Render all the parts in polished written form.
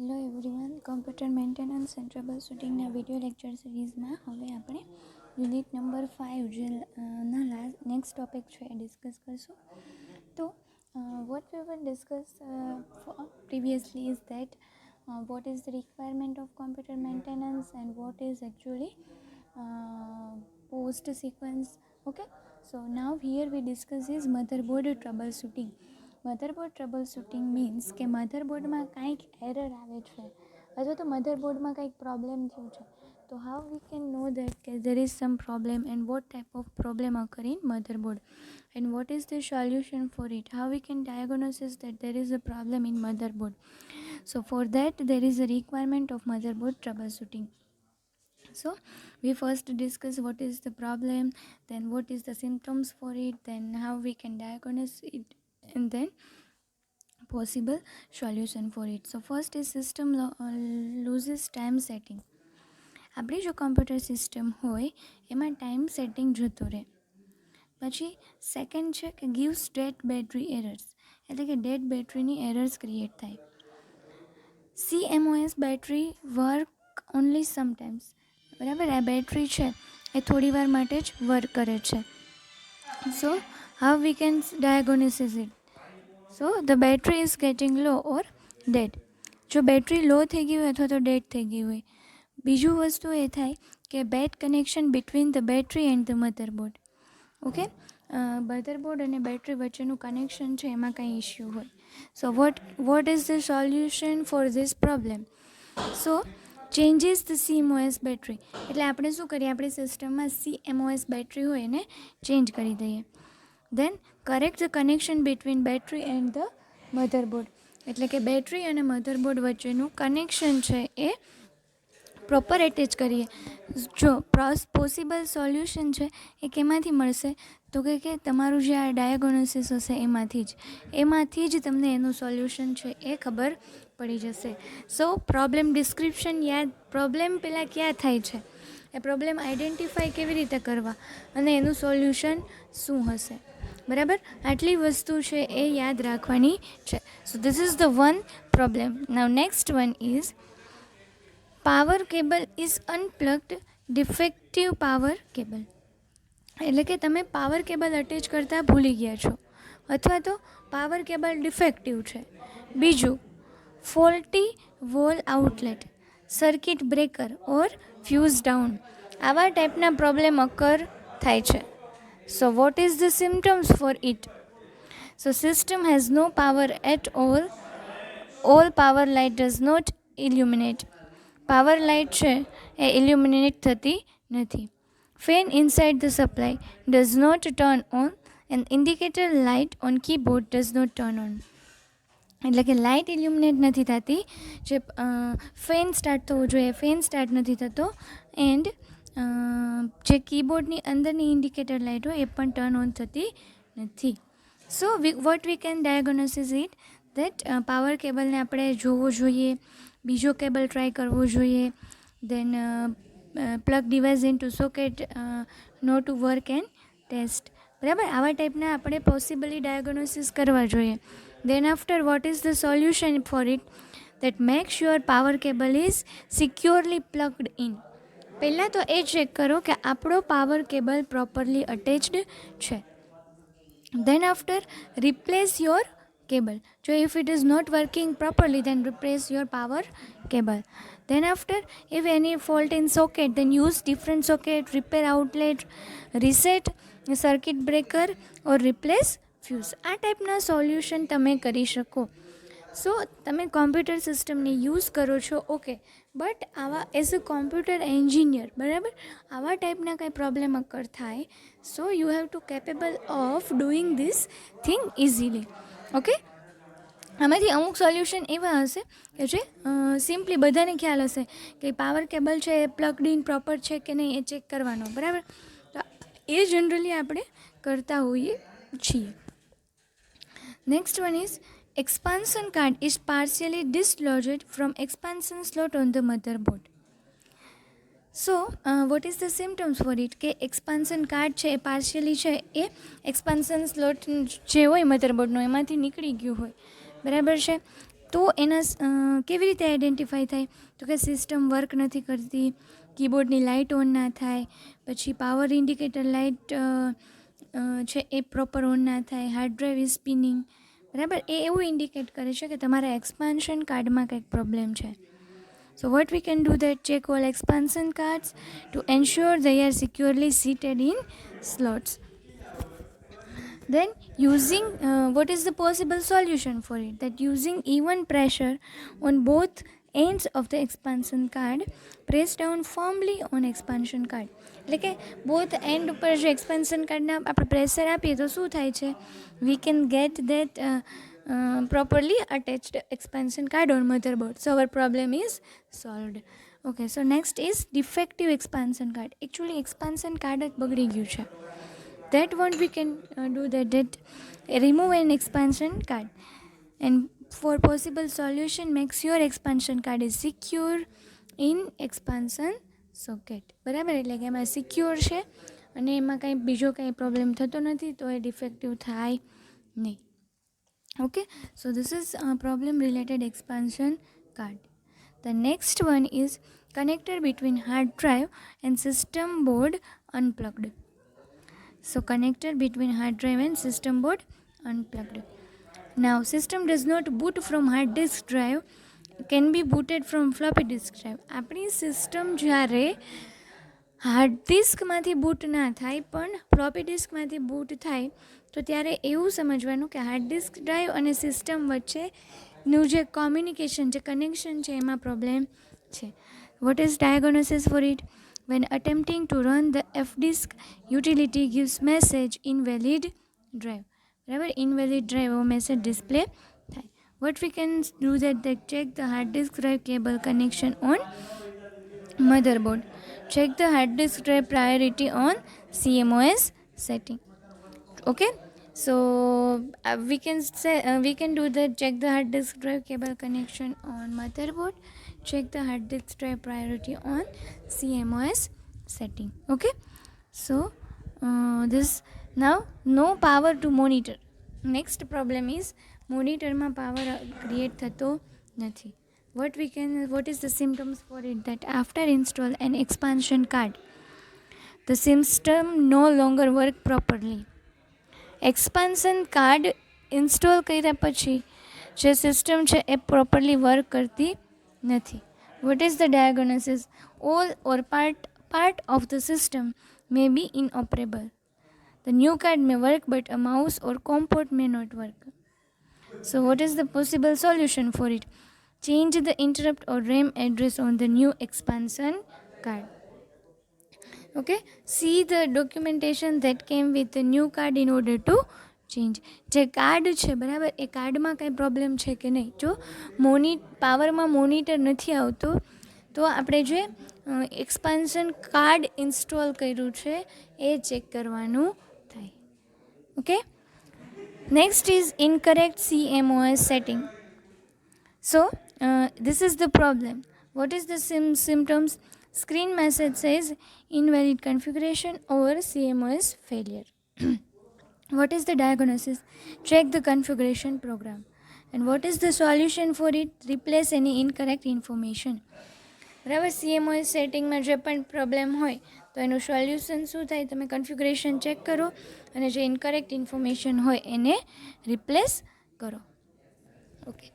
Hello everyone, computer maintenance and trouble શૂટિંગના video lecture સિરીઝમાં હવે આપણે યુનિટ નંબર 5 જે નેક્સ્ટ ટોપિક છે એ ડિસ્કસ કરશું. તો what we will discuss previously is that what is the requirement of computer maintenance and what is actually post sequence. Okay, so now here we discuss is motherboard troubleshooting. Motherboard trouble shooting means કે મધરબોર્ડમાં કાંઈક error આવે છે અથવા તો મધરબોર્ડમાં કંઈક problem થયું છે, તો how we can know that કે there is some problem and what type of problem occur in motherboard and what is the solution for it, how we can diagnose that there is a problem in motherboard. So for that there is a requirement of motherboard troubleshooting. So we first discuss what is the problem, then what is the symptoms for it, then how we can diagnose it, and then possible solution for it. So first is system loses time setting. આપણી જો computer system હોય એમાં time setting જતું રહે. પછી second છે કે gives dead battery errors, એટલે કે ડેડ બેટરીની એરર્સ ક્રિએટ થાય. CMOS battery work only sometimes, બરાબર. આ બેટરી છે એ થોડી વાર માટે જ વર્ક કરે છે. સો how we can diagnose it? So the battery is getting low or dead. જો બેટરી લો થઈ ગઈ હોય અથવા તો ડેડ થઈ ગઈ હોય. બીજું વસ્તુ એ થાય કે bad connection between the battery and the motherboard. Okay, motherboard અને બેટરી વચ્ચેનું કનેક્શન છે એમાં કંઈ ઇશ્યુ હોય. So what is the solution for this problem? So changes the CMOS battery, એટલે આપણે શું કરીએ, આપણી સિસ્ટમમાં CMOS બેટરી હોય એને ચેન્જ કરી દઈએ. Then correct the connection between battery and the motherboard, એટલે કે બેટરી અને મધરબોર્ડ વચ્ચેનું કનેક્શન છે એ પ્રોપર એટેચ કરીએ. જો પોસિબલ સોલ્યુશન છે એ કેમાંથી મળશે, તો કે તમારું જે આ ડાયાગ્નોસિસ હશે એમાંથી જ તમને એનું સોલ્યુશન છે એ ખબર પડી જશે. સો પ્રોબ્લેમ ડિસ્ક્રિપ્શન પ્રોબ્લેમ પહેલાં ક્યાં થાય છે, એ પ્રોબ્લેમ આઈડેન્ટિફાઈ કેવી રીતે કરવા અને એનું સોલ્યુશન શું હશે, બરાબર. આટલી વસ્તુ છે એ યાદ રાખવાની છે. સો this is the one problem. Now next one is power cable is unplugged, defective power cable, એટલે કે તમે પાવર કેબલ અટેચ કરતાં ભૂલી ગયા છો અથવા તો પાવર કેબલ ડિફેક્ટિવ છે. બીજું, faulty wall outlet, circuit breaker or fuse down, આવા ટાઈપના પ્રોબ્લેમ અકર થાય છે. So what is the symptoms for it? So system has no power at all. All power light does not illuminate. Power light છે એ illuminate થતી નથી. Fan inside the supply does not turn on and indicator light on keyboard does not turn on. એટલે કે light ઇલ્યુમિનેટ નથી થતી, જે fan start થવો જોઈએ ફેન સ્ટાર્ટ નથી થતો, એન્ડ જે કીબોર્ડની અંદરની ઇન્ડિકેટર લાઇટ હોય એ પણ ટર્ન ઓન થતી નથી. So what we can diagnosis it that power કેબલને આપણે જોવો જોઈએ, બીજો કેબલ ટ્રાય કરવો જોઈએ, then plug device in to socket no to work and test, બરાબર. આવા ટાઈપના આપણે પોસિબલી ડાયાગ્નોસિસ કરવા જોઈએ. Then after, what is the solution for it? That make sure power cable is securely plugged in. પહેલાં તો એ ચેક કરો કે આપણો પાવર કેબલ પ્રોપરલી અટેચ્ડ છે. Then after, replace your cable. So if it is not working properly, then replace your power cable. Then after, if any fault in socket, then use different socket, repair outlet, reset circuit breaker or replace fuse. આ ટાઈપના solution તમે કરી શકો. સો તમે computer સિસ્ટમને use કરો છો, okay, but આવા એઝ અ કોમ્પ્યુટર એન્જિનિયર, બરાબર, આવા ટાઈપના કંઈ પ્રોબ્લેમ અકર થાય, so you have to capable of doing this thing easily. Okay, આમાંથી અમુક સોલ્યુશન એવા હશે કે જે સિમ્પલી બધાને ખ્યાલ હશે કે પાવર કેબલ છે એ પ્લગડ ઇન પ્રોપર છે કે નહીં એ ચેક કરવાનો, બરાબર. તો એ જનરલી આપણે કરતા હોઈએ છીએ. Next one is expansion card is partially dislodged from expansion slot on the motherboard. So what is the symptoms for it? કે એક્સપાન્શન કાર્ડ છે એ પાર્શિયલી છે એ એક્સપાન્શન સ્લોટ જે હોય મધરબોર્ડનો એમાંથી નીકળી ગયું હોય, બરાબર છે. તો એના કેવી રીતે આઈડેન્ટિફાઈ થાય? તો કે સિસ્ટમ વર્ક નથી કરતી, કીબોર્ડની લાઇટ ઓન ના થાય, પછી પાવર ઇન્ડિકેટર લાઇટ છે એ પ્રોપર ઓન ના થાય, હાર્ડ ડ્રાઈવ ઇઝ સ્પિનિંગ, બરાબર. એ એવું ઇન્ડિકેટ કરે છે કે તમારા એક્સપાન્શન કાર્ડમાં કંઈક પ્રોબ્લેમ છે. So what we can do that, check all expansion cards to ensure they are securely seated in slots. Then using what is the possible solution for it? That using even pressure on both ends of the expansion card, press down firmly on expansion card. એટલે કે both and ઉપર જો expansion કાર્ડના આપણે pressure આપીએ તો શું થાય છે? We can get that properly attached expansion card on motherboard. So our problem is solved. Okay, so next is defective expansion card. Actually expansion card જ બગડી ગયું છે. That what we can do that remove an expansion card, and for possible solution make sure expansion card is secure in expansion socket. બરાબર, એટલે કે એમાં secure છે અને એમાં કંઈ બીજો કંઈ પ્રોબ્લેમ થતો નથી, તો એ ડિફેક્ટિવ થાય નહીં. Okay, so this is a problem related expansion card. The next one is connector between hard drive and system board unplugged. So connector between hard drive and system board unplugged. Now system does not boot from hard disk drive, can be booted from floppy disk drive. આપણી system જ્યારે hard ડિસ્કમાંથી boot ના થાય પણ floppy ડિસ્કમાંથી boot થાય, તો ત્યારે એવું સમજવાનું કે હાર્ડ ડિસ્ક ડ્રાઈવ અને સિસ્ટમ વચ્ચેનું જે કોમ્યુનિકેશન, જે કનેક્શન છે એમાં પ્રોબ્લેમ છે. What is diagnosis four it? When attempting to run the fdisk, utility gives message invalid drive. બરાબર, invalid drive એવો મેસેજ ડિસ્પ્લે થાય. What we can do that check the hard disk drive cable connection on motherboard. Check the hard disk drive priority on CMOS setting. Okay, so we can do that. Check the hard disk drive cable connection on motherboard. Check the hard disk drive priority on CMOS setting. Okay, so this now no power to monitor. Next problem is monitor માં power create થતો નથી. What is the symptoms for it? That after install an expansion card, the system no longer work properly. Expansion card install કર્યા પછી જે system છે એ properly work કરતી નથી. What is the diagnosis? All or part of the system may be inoperable. The new card may work but a mouse or COM port may not work. So what is the possible solution for it? Change the interrupt or RAM address on the new expansion card. Okay, see the documentation that came with the new card in order to change. જે card છે બરાબર, એ કાર્ડમાં કંઈ problem છે કે નહીં. જો પાવરમાં મોનિટર નથી આવતું તો આપણે જે એક્સપાન્શન કાર્ડ ઇન્સ્ટોલ કર્યું છે એ ચેક કરવાનું થાય. Okay, next is incorrect CMOS setting. So this is the problem. What is the symptoms? Screen message says invalid configuration or CMOS failure. What is the diagnosis? Check the configuration program. And what is the solution for it? Replace any incorrect information. બરાબર, CMOS સેટિંગમાં જે પણ problem હોય તો એનું solution શું થાય? તમે કન્ફિગ્યુરેશન ચેક કરો અને જે ઇનકરેક્ટ ઇન્ફોર્મેશન હોય એને રિપ્લેસ કરો. Okay,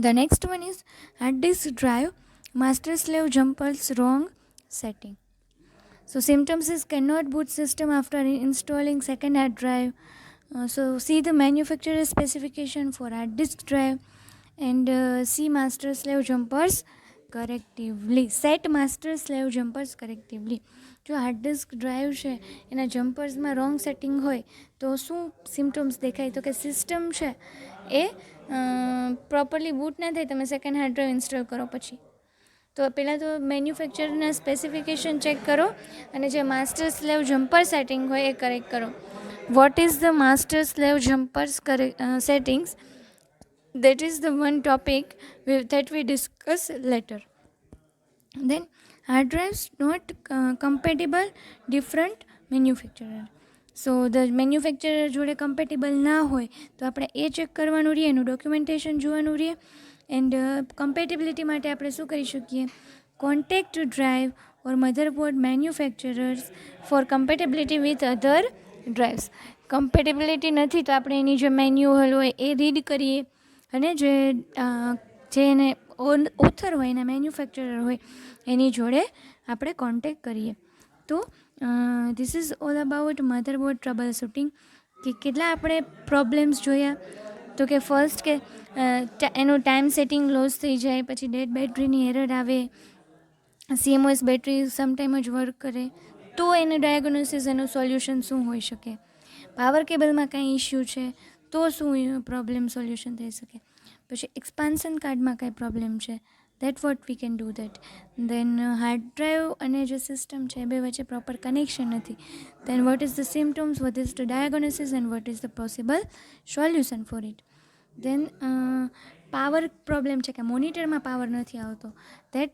the next one is hard disk drive master slave jumpers wrong setting. So symptoms is cannot boot system after installing second hard drive. So see the manufacturer specification for hard disk drive and see master slave jumpers correctively. Set master slave jumpers correctively. જો hard disk drive છે એના જમ્પર્સમાં wrong setting હોય તો શું symptoms દેખાય? તો કે system છે એ પ્રોપરલી બૂટ ના થાય. તમે સેકન્ડ હાર્ડ ડ્રાઈવ ઇન્સ્ટોલ કરો પછી તો પહેલાં તો મેન્યુફેક્ચરના સ્પેસિફિકેશન ચેક કરો અને જે માસ્ટર સ્લેવ જમ્પર સેટિંગ હોય એ કરેક્ટ કરો. What is the master slave jumpers settings? That is the one topic that we discuss later. Then hard drives not compatible different manufacturer. So the manufacturer જોડે compatible ના હોય તો આપણે એ check કરવાનું રહે, એનું ડોક્યુમેન્ટેશન જોવાનું રહે. એન્ડ કમ્પેટેબિલિટી માટે આપણે શું કરી શકીએ, contact drive or motherboard manufacturers for compatibility with other drives. Compatibility નથી તો આપણે એની જે મેન્યુઅલ હોય એ રીડ કરીએ, અને જે એને ઓથર હોય, એના મેન્યુફેક્ચરર હોય, એની જોડે આપણે કોન્ટેક્ટ કરીએ. તો this is all about motherboard trouble shooting. કે કેટલા આપણે પ્રોબ્લેમ્સ જોયા, તો કે ફર્સ્ટ કે એનું ટાઈમ સેટિંગ લોસ થઈ જાય, પછી ડેડ બેટરીની એરર આવે, CMOS બેટરી સમટાઈમ જ વર્ક કરે, તો એનું ડાયગ્નોસિસ, એનું સોલ્યુશન શું હોઈ શકે. પાવર કેબલમાં કાંઈ ઇશ્યુ છે તો શું પ્રોબ્લેમ સોલ્યુશન થઈ શકે. પછી એક્સપાન્શન કાર્ડમાં કાંઈ પ્રોબ્લેમ છે, that what we can do that. Then hard drive અને જે સિસ્ટમ છે એ બે વચ્ચે પ્રોપર કનેક્શન નથી, then what is the symptoms, what is the diagnosis and what is the possible solution for it. Then power problem છે કે મોનિટરમાં power નથી આવતો, that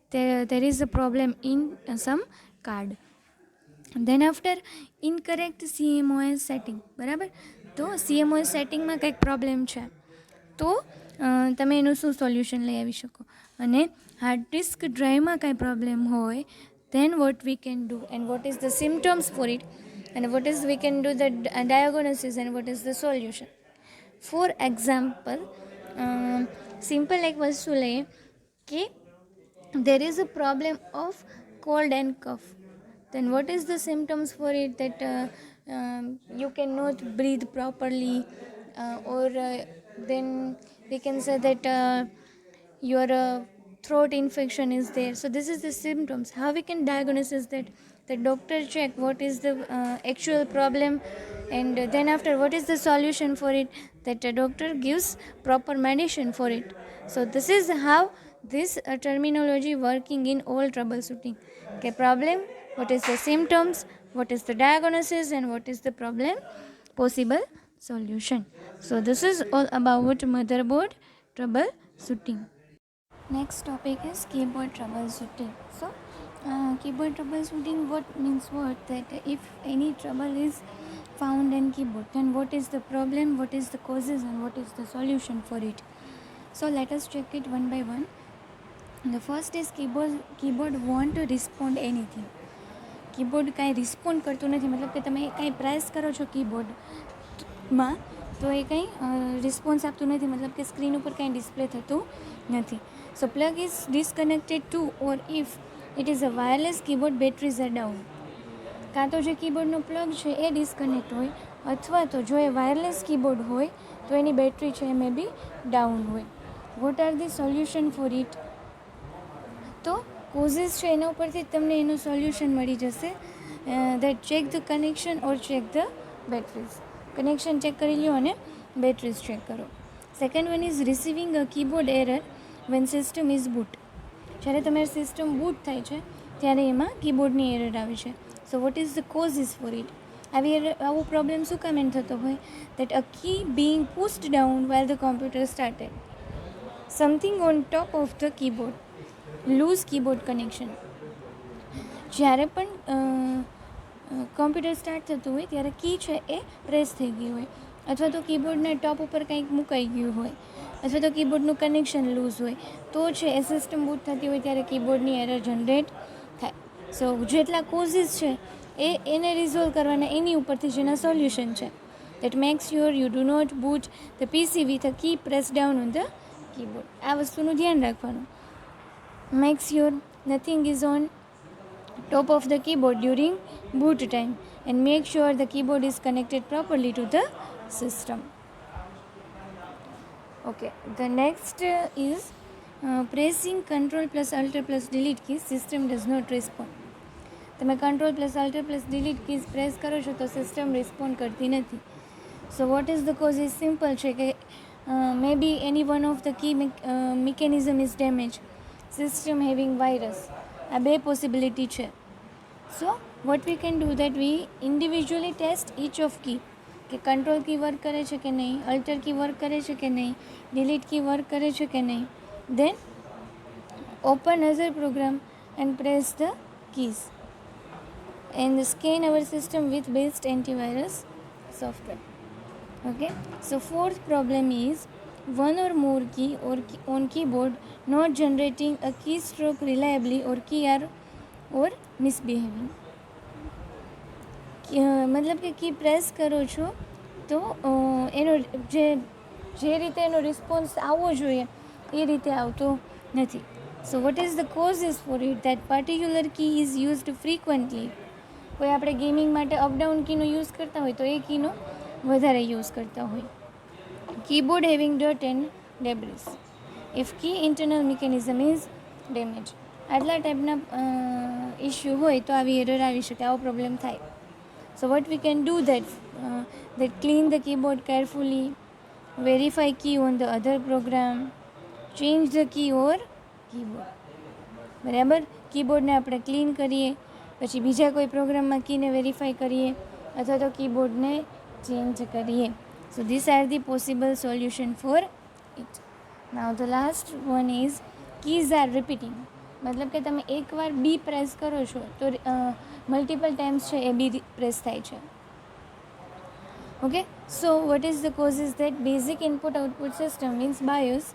there is a problem in some card. Then after incorrect CMOS setting. બરાબર, તો CMOS સેટિંગમાં કંઈક problem છે તો તમે એનું શું સોલ્યુશન લઈ આવી શકો. અને હાર્ડ ડિસ્ક ડ્રાઈવમાં કાંઈ પ્રોબ્લેમ હોય, then what we can do and what is the symptoms for it, and what is we can do the diagnosis and what is the solution. For example, simple એક વસ્તુ લઈએ કે there is a problem of cold and cough, then what is the symptoms for it, that you cannot breathe properly, or then we can say that your throat infection is there. So this is the symptoms. How we can diagnose that? The doctor check what is the actual problem, and then after what is the solution for it, that the doctor gives proper medicine for it. So this is how this terminology working in all troubleshooting. Okay, problem, what is the symptoms, what is the diagnosis, and what is the problem possible solution. So this is all about motherboard troubleshooting. Next topic is keyboard troubleshooting. So keyboard troubleshooting, what means what, that if any trouble is found in keyboard, then what is the problem, what is the causes, and what is the solution for it. So let us check it one by one. The first is keyboard won't respond anything. Keyboard કાંઈ respond કરતું નથી, મતલબ કે તમે કાંઈ press કરો છો કીબોર્ડમાં તો એ કંઈ રિસ્પોન્સ આપતું નથી, મતલબ કે સ્ક્રીન ઉપર કાંઈ ડિસ્પ્લે થતું નથી. So plug is disconnected to or if it is a wireless keyboard batteries are down. કાં તો જે કીબોર્ડનો પ્લગ છે એ ડિસ્કનેક્ટ હોય, અથવા તો જો એ વાયરલેસ કીબોર્ડ હોય તો એની બેટરી છે એ મે બી ડાઉન હોય. What are the solution for it? તો કોઝિસ છે એના ઉપરથી જ તમને એનું સોલ્યુશન મળી જશે. That check the connection or check the batteries. Connection check કરી લો અને બેટરીઝ ચેક કરો. Second one is receiving a keyboard error when system is boot. જ્યારે તમારી સિસ્ટમ બૂટ થાય છે ત્યારે એમાં કીબોર્ડની એરર આવે છે. So what is the causes for it? આવો પ્રોબ્લેમ શું કામ એમ થતો હોય? That a key being pushed down well the computer started, something on top of the keyboard, loose keyboard connection. જ્યારે પણ કોમ્પ્યુટર સ્ટાર્ટ થતું હોય ત્યારે કી છે એ પ્રેસ થઈ ગઈ હોય, અથવા તો કીબોર્ડના ટોપ ઉપર કંઈક મુકાઈ ગયું હોય, અથવા તો કીબોર્ડનું કનેક્શન લૂઝ હોય, તો છે એ સિસ્ટમ બૂટ થતી હોય ત્યારે કીબોર્ડની એરર જનરેટ થાય. સો જેટલા કોઝિસ છે એને રિઝોલ્વ કરવાના એની ઉપરથી જેના સોલ્યુશન છે. That makes sure you do not boot the PC with a key press down on the keyboard. આ વસ્તુનું ધ્યાન રાખવાનું. Make sure nothing is on top of the keyboard during boot time, and make sure the keyboard is connected properly to the system. Okay, the next is pressing Ctrl plus Alt plus delete keys, system does not respond. તમે Ctrl plus Alt plus delete keys press કરો છો તો system respond કરતી નથી. So what is the cause? Is simple છે કે may be any one of the key mechanism is damage, system having virus. આ બે પોસિબિલિટી છે. So what we can do that we individually test each of key, કે control કી work કરે છે કે નહીં, અલ્ટર કી વર્ક કરે છે કે નહીં, ડિલીટ કી વર્ક કરે છે કે નહીં. Then open other program and press the keys. and scan our system with best antivirus software. Okay, so fourth problem is one or more key or on keyboard not generating a keystroke reliably or key are or misbehaving. મતલબ કે key press કરો છો તો એનો જે રીતે એનો response આવવો જોઈએ એ રીતે આવતો નથી. So what is the causes for it? That particular key is used frequently. કોઈ આપણે ગેમિંગ માટે અપડાઉન કીનો યુઝ કરતા હોય તો એ કીનો વધારે યુઝ કરતા હોય. કીબોર્ડ હેવિંગ ડટ and debris. If key internal mechanism is damage. આટલા ટાઈપના ઇશ્યુ હોય તો આવી એરર આવી શકે, આવો પ્રોબ્લેમ થાય. So what we can do that clean the keyboard carefully, verify key on the other program, change the key or keyboard. બરાબર, કીબોર્ડને આપણે ક્લીન કરીએ, પછી બીજા કોઈ પ્રોગ્રામમાં કીને વેરીફાઈ કરીએ અથવા તો કીબોર્ડને ચેન્જ કરીએ. So this are the possible solution for it. Now the last one is keys R repeating. મતલબ કે તમે એકવાર બી પ્રેસ કરો છો તો મલ્ટિપલ ટાઈમ્સ છે એ બી પ્રેસ થાય છે. Okay, so what is the causes? That basic input output system means BIOS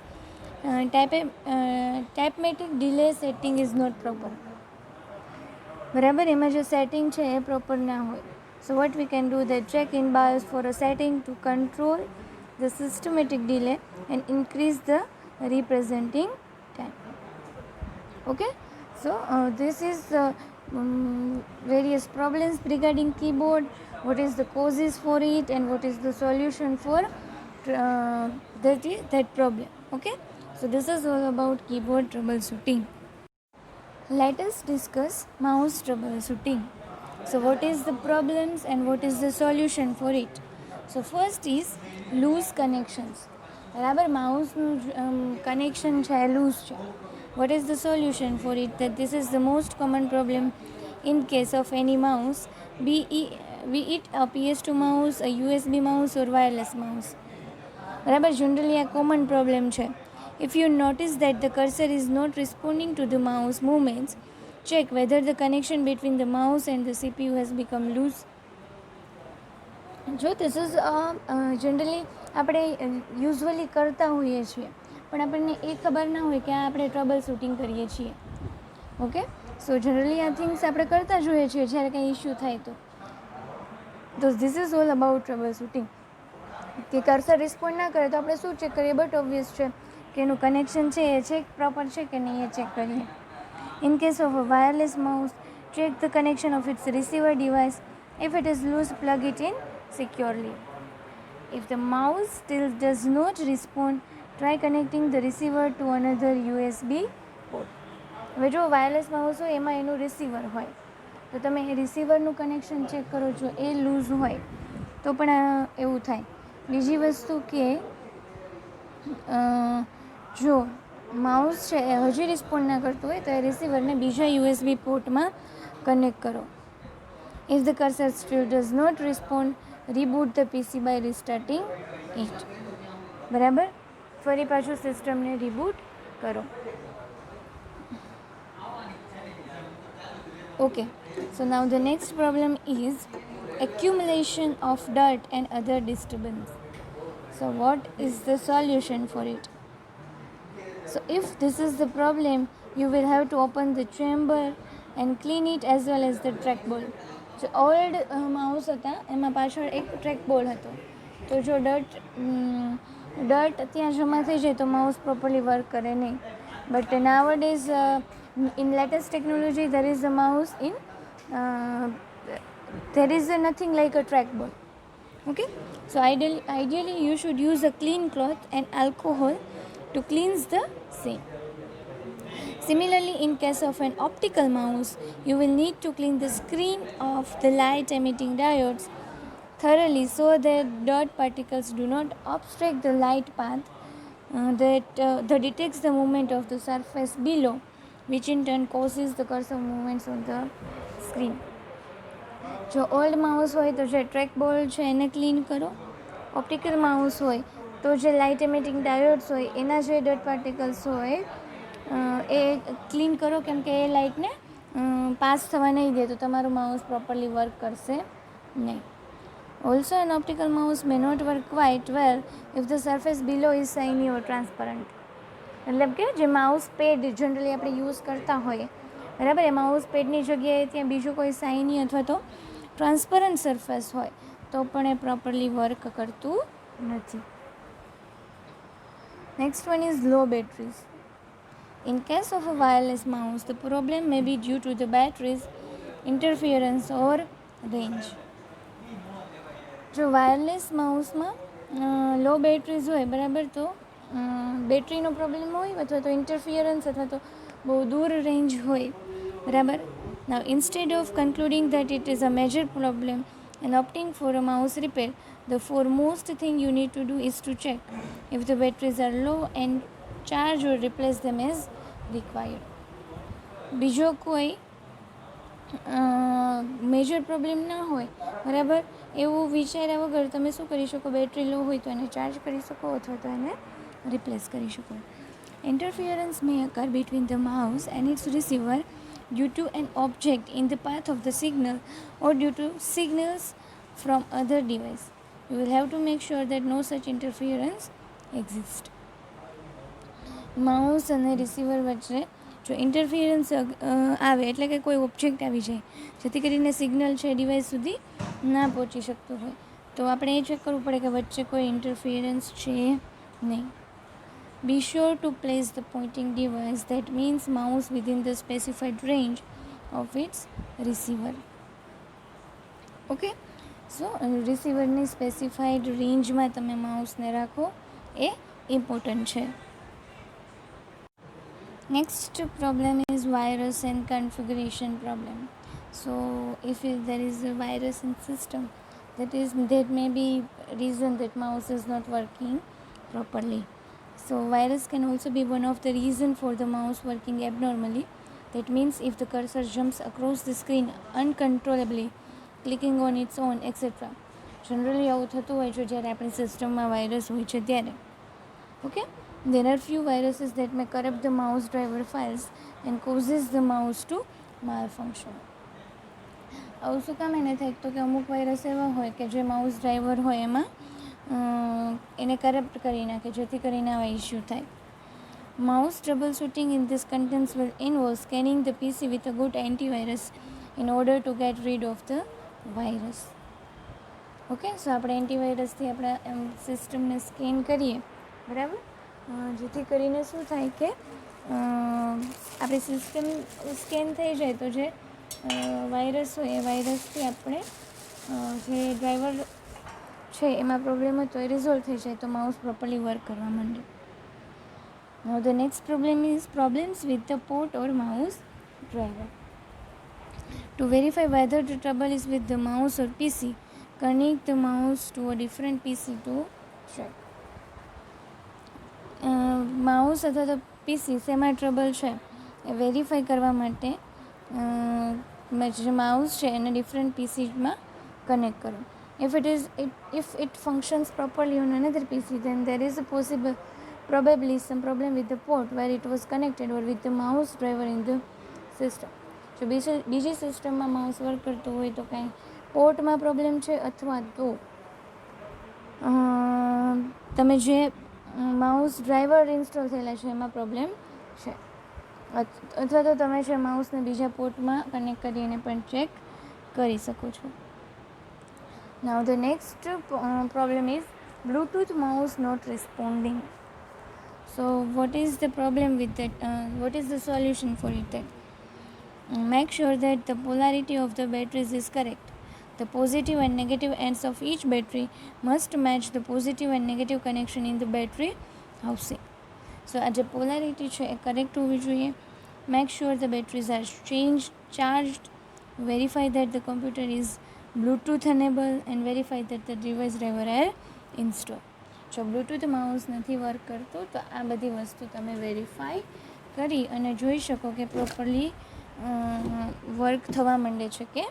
typematic delay setting is not proper. બરાબર, એમાં જે સેટિંગ છે એ પ્રોપર ના હોય. So what we can do that check in BIOS for a setting to control the systematic delay and increase the representing time. Okay, so this is various problems regarding keyboard, what is the causes for it and what is the solution for that problem. Okay, so this is all about keyboard troubleshooting. Let us discuss mouse troubleshooting. So what is the problems and what is the solution for it? So first is loose connections. બરાબર, માઉસનું connection છે એ loose છે. What is the solution for it? That this is the most common problem in case of any mouse, be it a PS2 mouse, a USB mouse or wireless mouse. બરાબર, generally આ common problem છે. If you notice that the cursor is not responding to the mouse movements, check whether the connection between the mouse and the CPU has become loose. જો this is generally આપણે usually કરતા હોઈએ છીએ પણ આપણને એ ખબર ના હોય કે આ આપણે ટ્રબલ શૂટિંગ કરીએ છીએ. ઓકે, સો જનરલી આ થિંગ્સ આપણે કરતા જ હોઈએ છીએ જ્યારે કંઈ ઇશ્યુ થાય તો this is all about trouble shooting. કે કર્સર રિસ્પોન્ડ ના કરે તો આપણે શું ચેક કરીએ? બટ ઓબ્વિયસ છે કે એનું કનેક્શન છે એ ચેક પ્રોપર છે કે નહીં એ ચેક કરીએ. In case of a wireless mouse, check the connection of its receiver device. If it is loose, plug it in securely. If the mouse still does not respond, try connecting the receiver to another USB port. હવે જો wireless mouse હોય એમાં એનું receiver હોય તો તમે એ રિસીવરનું connection check કરો છો એ લૂઝ હોય તો પણ એવું થાય. બીજી વસ્તુ કે જો માઉસ છે એ હજી રિસ્પોન્ડ ના કરતું હોય તો એ રિસીવરને બીજા USB પોર્ટમાં કનેક્ટ કરો. If the cursor still does not respond, reboot the PC by restarting it. બરાબર, ફરી પાછું સિસ્ટમને રિબૂટ કરો. Okay, so now the next problem is accumulation of dirt and other disturbance. So what is the solution for it? So if this is the problem, you will have to open the chamber and clean it as well as the trackball. જો old mouse હતા એમાં પાછળ એક track બોલ હતો તો જો dirt ત્યાં જમા થઈ જાય તો માઉસ પ્રોપરલી વર્ક કરે નહીં. But nowadays in latest technology there is a mouse in there is nothing like a trackball. Okay, so ideally you should use a clean cloth and alcohol to cleanse the same. Similarly, in case of an optical mouse, you will need to clean the screen of the light emitting diodes thoroughly so that dirt particles do not obstruct the light path that detects the movement of the surface below, which in turn causes the cursor movements on the screen. જો old mouse હોય તો જે track બોલ છે એને clean કરો. Optical mouse હોય તો જે લાઇટ એમિટિંગ ડાયોડ્સ હોય એના જે ડર્ટ પાર્ટિકલ્સ હોય એ ક્લીન કરો કેમ કે એ લાઇટને પાસ થવા નહીં દે તો તમારું માઉસ પ્રોપરલી વર્ક કરશે નહીં. Also an optical mouse may not work quite well if the surface below is shiny or transparent. મતલબ કે જે માઉસ પેડ જનરલી આપણે યુઝ કરતા હોઈએ, બરાબર, એ માઉસ પેડની જગ્યાએ ત્યાં બીજું કોઈ શાઇની અથવા તો ટ્રાન્સપરન્ટ સરફેસ હોય તો પણ એ પ્રોપરલી વર્ક કરતું નથી. Next one is law batteries. In case of a wireless mouse, the problem may be due to the battery's interference or range. જો વાયરલેસ માઉસમાં લો બેટરીઝ હોય, બરાબર, તો બેટરીનો પ્રોબ્લેમ હોય અથવા તો ઇન્ટરફિયરન્સ અથવા તો બહુ દૂર રેન્જ હોય, બરાબર. Now, instead of concluding that it is a major problem and opting for a mouse repair, the foremost thing you need to do is to check if the batteries are low and charge or replace them as required. બીજો કોઈ major problem ના હોય, બરાબર, એવું વિચાર્યા વગર તમે શું કરી શકો, બેટરી લો હોય તો એને ચાર્જ કરી શકો અથવા તો એને રિપ્લેસ કરી શકો. Interference may occur between the mouse and its receiver due to an object in the path of the signal or due to signals from other device. You will have to make sure that no such interference exists. Mouse અને receiver વચ્ચે જો interference આવે એટલે કે કોઈ object આવી જાય જેથી કરીને સિગ્નલ છે ડિવાઇસ સુધી ના પહોંચી શકતું હોય તો આપણે એ ચેક કરવું પડે કે વચ્ચે કોઈ ઇન્ટરફિયરન્સ છે નહીં. Be sure to place the pointing device, that means mouse, within the specified range of its receiver. Okay, so રિસીવરની સ્પેસિફાઈડ રેન્જમાં તમે માઉસને રાખો એ ઇમ્પોર્ટન્ટ છે. Next problem is virus and configuration problem. So if there is a virus in system, that may be reason that mouse is not working properly. So virus can also be one of the reason for the mouse working abnormally. That means if the cursor jumps across the screen uncontrollably, clicking on its own, etc. Generally આવું થતું હોય છે જ્યારે આપણી સિસ્ટમમાં virus હોય છે ત્યારે. Okay, there are few viruses that may corrupt the mouse driver files and causes the mouse to malfunction. આવું શું કામ એને થાય તો કે અમુક વાયરસ એવા હોય કે જે માઉસ ડ્રાઈવર હોય એમાં એને કરપ્ટ કરી નાખે જેથી કરીને આવા ઇસ્યુ થાય. Mouse troubleshooting in this contents will involve scanning the PC with a good antivirus in order to get rid of the virus. Okay, so આપણે એન્ટીવાયરસથી આપણા સિસ્ટમને સ્કેન કરીએ, બરાબર, જેથી કરીને શું થાય કે આપણી સિસ્ટમ સ્કેન થઈ જાય તો જે વાયરસ હોય એ વાયરસથી આપણે જે ડ્રાઈવર છે એમાં પ્રોબ્લેમ હતો એ રિઝોલ્વ થઈ જાય તો માઉસ પ્રોપરલી વર્ક કરવા માંડે. Now the next problem is problems with the port or mouse driver. To verify whether the trouble is with the mouse or PC, connect the mouse to a different PC to check. Mouse અથવા તો પીસી શેમાં trouble છે એ verify કરવા માટે જે mouse છે એને different પીસીમાં connect કરો. If it functions properly on another PC, then there is a probably some problem with the port where it was connected or with the mouse driver in the system. જો બીજી સિસ્ટમમાં mouse work કરતું હોય તો કાંઈ પોર્ટમાં problem છે અથવા તો તમે જે માઉસ ડ્રાઈવર ઇન્સ્ટોલ થયેલા છે એમાં પ્રોબ્લેમ છે અથવા તો તમે છે માઉસને બીજા પોર્ટમાં કનેક્ટ કરીને પણ ચેક કરી શકો છો. Now the next problem is Bluetooth mouse not responding. So what is the problem with that? What is the solution for it? Make sure that the polarity of the batteries is correct. The positive and negative ends of each battery must match the positive and negative connection in the battery housing. So આ જે polarity છે એ correct હોવી જોઈએ. Make sure the batteries are charged. Verify that the computer is Bluetooth enable and verify that the device driver are installed. જો Bluetooth mouse નથી work કરતું તો આ બધી વસ્તુ તમે વેરીફાઈ કરી અને જોઈ શકો કે પ્રોપરલી વર્ક થવા માંડે છે કે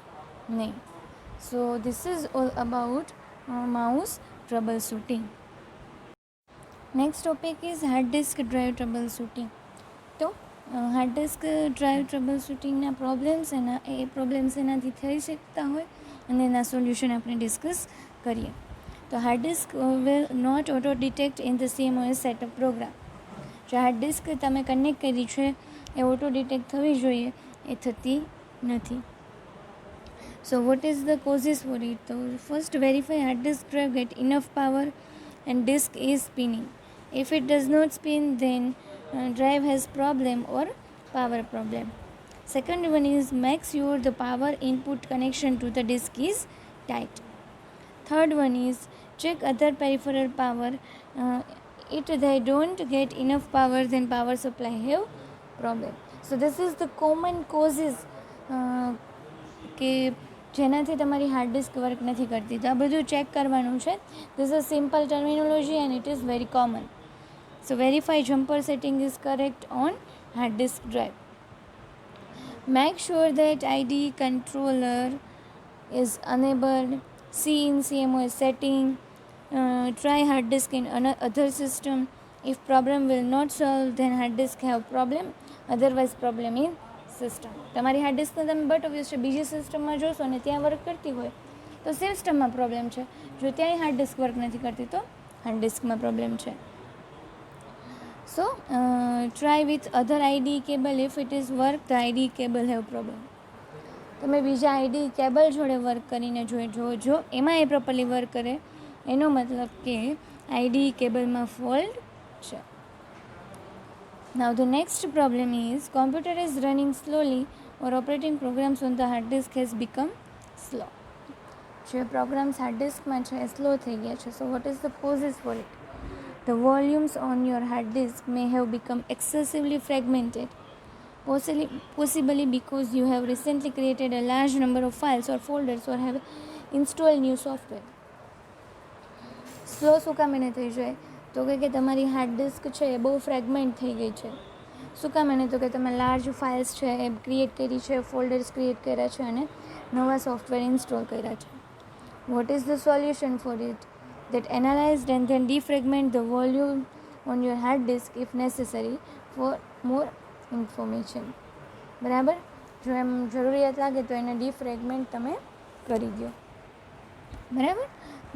નહીં. So this is all about mouse troubleshooting. Next topic is hard disk drive troubleshooting. તો હાર્ડ ડિસ્ક ડ્રાઈવ ટ્રબલ શૂટિંગના પ્રોબ્લેમ્સ એ પ્રોબ્લેમ્સ એનાથી થઈ શકતા હોય અને એના સોલ્યુશન આપણે ડિસ્કસ કરીએ. તો hard disk will not auto detect in the CMOS setup program. જે હાર્ડ ડિસ્ક તમે કનેક્ટ કરી છે એ ઓટો ડિટેક્ટ થવી જોઈએ, એ થતી નથી. So what is the causes for it? So first verify hard disk drive get enough power and disk is spinning. If it does not spin, then drive has problem or power problem. Second one is make sure the power input connection to the disk is tight. Third one is check other peripheral power. If they don't get enough power, then power supply have problem. So this is the common causes કે જેનાથી તમારી hard disk work નથી કરતી. તો આ બધું check કરવાનું છે. This is simple terminology and it is very common. So verify jumper setting is correct on hard disk drive. Make sure that ID controller is enabled. See in CMOS setting. Try hard disk in other system. If problem will not solve, then hard disk have problem. Otherwise problem in system. તમારી hard ડિસ્કને તમે but obvious છે બીજી સિસ્ટમમાં જોશો અને ત્યાં work કરતી હોય તો સિસ્ટમમાં પ્રોબ્લેમ છે. જો ત્યાંય હાર્ડ ડિસ્ક વર્ક નથી કરતી તો હાર્ડ ડિસ્કમાં પ્રોબ્લેમ છે. So try with other ID cable. If it is work the ID cable have problem. તમે બીજા ID કેબલ જોડે વર્ક કરીને જો એમાં એ પ્રોપરલી વર્ક કરે એનો મતલબ કે ID કેબલમાં ફોલ્ટ છે. Now the next problem is computer is running slowly or operating programs on the hard disk has become slow. જે પ્રોગ્રામ્સ હાર્ડ ડિસ્કમાં છે એ સ્લો થઈ ગયા છે. So what is the causes for it? The volumes on your hard disk may have become excessively fragmented, possibly because you have recently created a large number of files or folders or have installed new software. Slow શું કામ એને થઈ જાય? તો કે તમારી hard disk છે એ બહુ ફ્રેગમેન્ટ થઈ ગઈ છે. શું કામ એને? તો કે તમે લાર્જ ફાઇલ્સ છે એ ક્રિએટ કરી છે, ફોલ્ડર્સ ક્રિએટ કર્યા છે અને નવા સોફ્ટવેર ઇન્સ્ટોલ કર્યા છે. What is the solution for it? That analysed and then defragment the volume on your hard disk if necessary for more information. બરાબર? જો એમ જરૂરિયાત લાગે તો એને ડીફ્રેગમેન્ટ તમે કરી દો. બરાબર?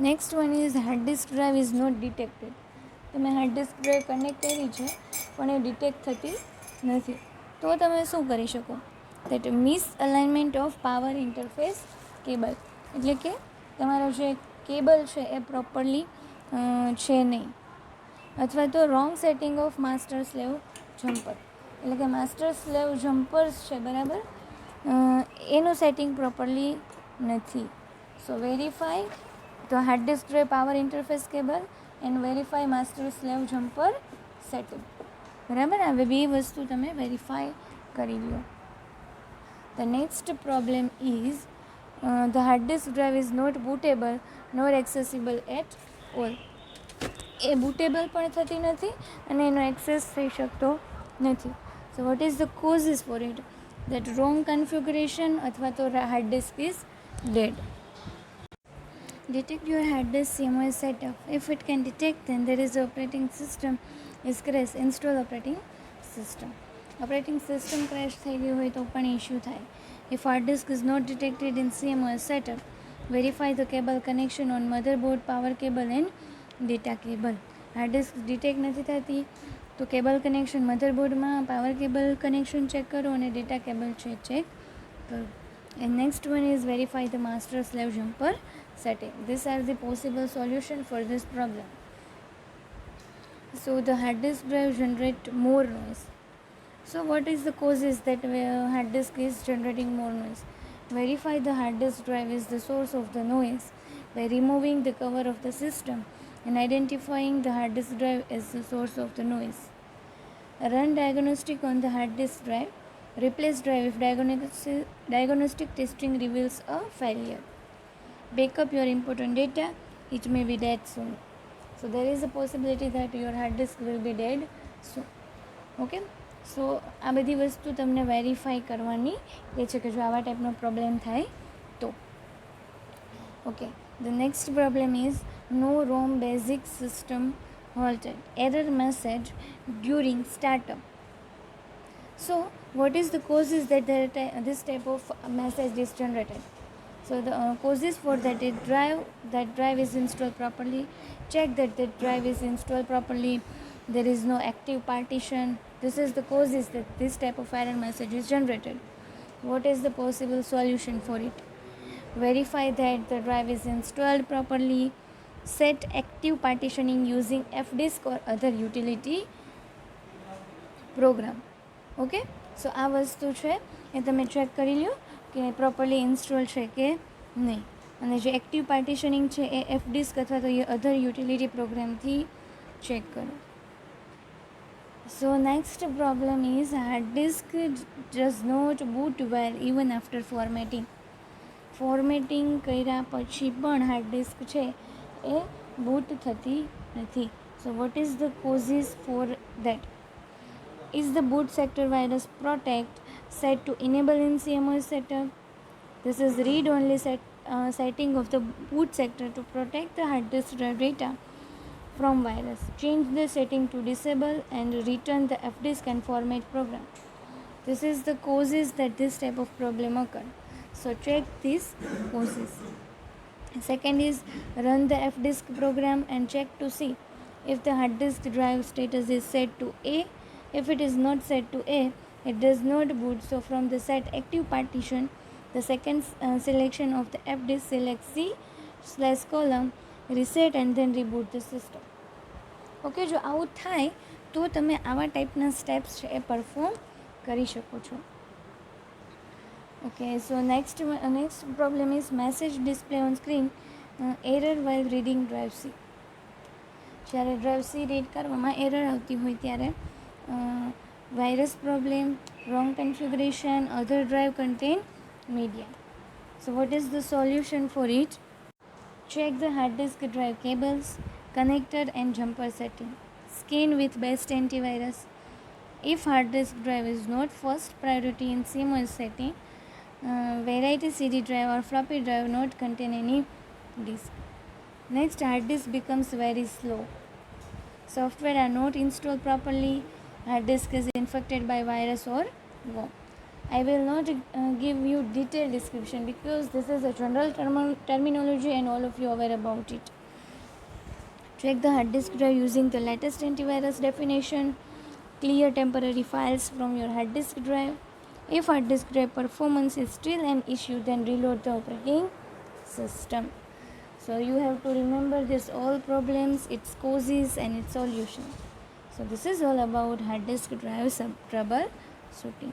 Next one is hard disk drive is not detected. તમે હાર્ડ ડિસ્ક ડ્રાઈવ કનેક્ટ કરી છે પણ એ ડિટેક્ટ થતી નથી. તો તમે શું કરી શકો? That miss alignment of power interface cable. એટલે કે તમારો જે કેબલ છે એ પ્રોપરલી છે નહીં. અથવા તો wrong setting of master slave jumper. એટલે કે માસ્ટર સ્લેવ જમ્પર્સ છે બરાબર, એનું સેટિંગ પ્રોપરલી નથી. So verify the hard disk drive power interface cable and verify master slave jumper setting. બરાબર? હવે બે વસ્તુ તમે વેરીફાઈ કરી લો. The next problem is the hard disk drive is not bootable nor accessible at all. એ bootable પણ થતી નથી અને એનો એક્સેસ થઈ શકતો નથી. So what is the causes for it? That wrong configuration અથવા તો hard disk is dead. Detect your hard disk CMOS setup. If it can detect, then there is operating system is crash. Install operating system. Operating system crash થઈ ગયું હોય તો પણ issue થાય. If hard disk is not detected in CMOS setup, verify the cable connection on motherboard, power cable and data cable. Hard disk detect નથી થતી તો cable connection મધરબોર્ડમાં, પાવર કેબલ કનેક્શન ચેક કરો અને ડેટા કેબલ છે check કરો. And next one is verify the master slave jumper setting. These are the possible solution for this problem. So the hard disk drive generate more noise. So what is the causes that hard disk is generating more noise? Verify the hard disk drive is the source of the noise by removing the cover of the system and identifying the hard disk drive as the source of the noise. Run diagnostic on the hard disk drive. Replace drive if diagnostic testing reveals a failure. Backup your important data. It may be dead soon. So there is a possibility that your hard disk will be dead soon. Okay? So આ બધી વસ્તુ તમને verify કરવાની એ છે કે જો આવા ટાઈપનો problem થાય તો. Okay, the next problem is no ROM basic system halted. Error message during startup. So what is the causes that this type of message is generated? So the causes for that drive is installed properly. Check that the drive is installed properly. There is no active partition. This is the causes that this type of error message is generated. What is the possible solution for it? Verify that the drive is installed properly. Set active partitioning using fdisk or other utility program. Okay, so આ વસ્તુ છે એ તમે check કરી લો કે properly install છે કે નહીં. અને જે એક્ટિવ પાર્ટિશનિંગ છે એ એફ ડિસ્ક અથવા તો એ અધર યુટિલિટી પ્રોગ્રામથી ચેક કરો. So next problem is hard disk does not boot well even after formatting. Formatting કર્યા પછી પણ હાર્ડ ડિસ્ક છે એ બૂટ થતી નથી. So what is the causes for that? Is the boot sector virus protect set to enable in CMOS setup? This is read-only setting of the boot sector to protect the hard disk drive data from virus. Change the setting to disable and return the fdisk and format program. This is the causes that this type of problem occur. So check these causes. Second is run the fdisk program and check to see if the hard disk drive status is set to A. If it is not set to A, it does not boot. So from the set active partition, the second selection of the fdisk, select C/column, reset and then reboot the system. Okay, જો આવું થાય તો તમે આવા ટાઈપના steps છે એ perform કરી શકો છો. Okay, so next problem is message display on screen error while reading drive C. જ્યારે ડ્રાઈવ C રીડ કરવામાં એરર આવતી હોય ત્યારે virus problem, wrong configuration, other drive contain media. So what is the solution for it? Check the hard disk drive cables, connector and jumper setting. Scan with best antivirus. If hard disk drive is not first priority in CMOS setting, variety CD drive or floppy drive not contain any disk. Next, hard disk becomes very slow. Software are not installed properly. Hard disk is infected by virus or worm. I will not give you detailed description because this is a general terminology and all of you are aware about it. Check the hard disk drive using the latest antivirus definition. Clear temporary files from your hard disk drive. If hard disk drive performance is still an issue, then reload the operating system. So you have to remember this all problems, its causes and its solution. So this is all about hard disk drive troubleshooting.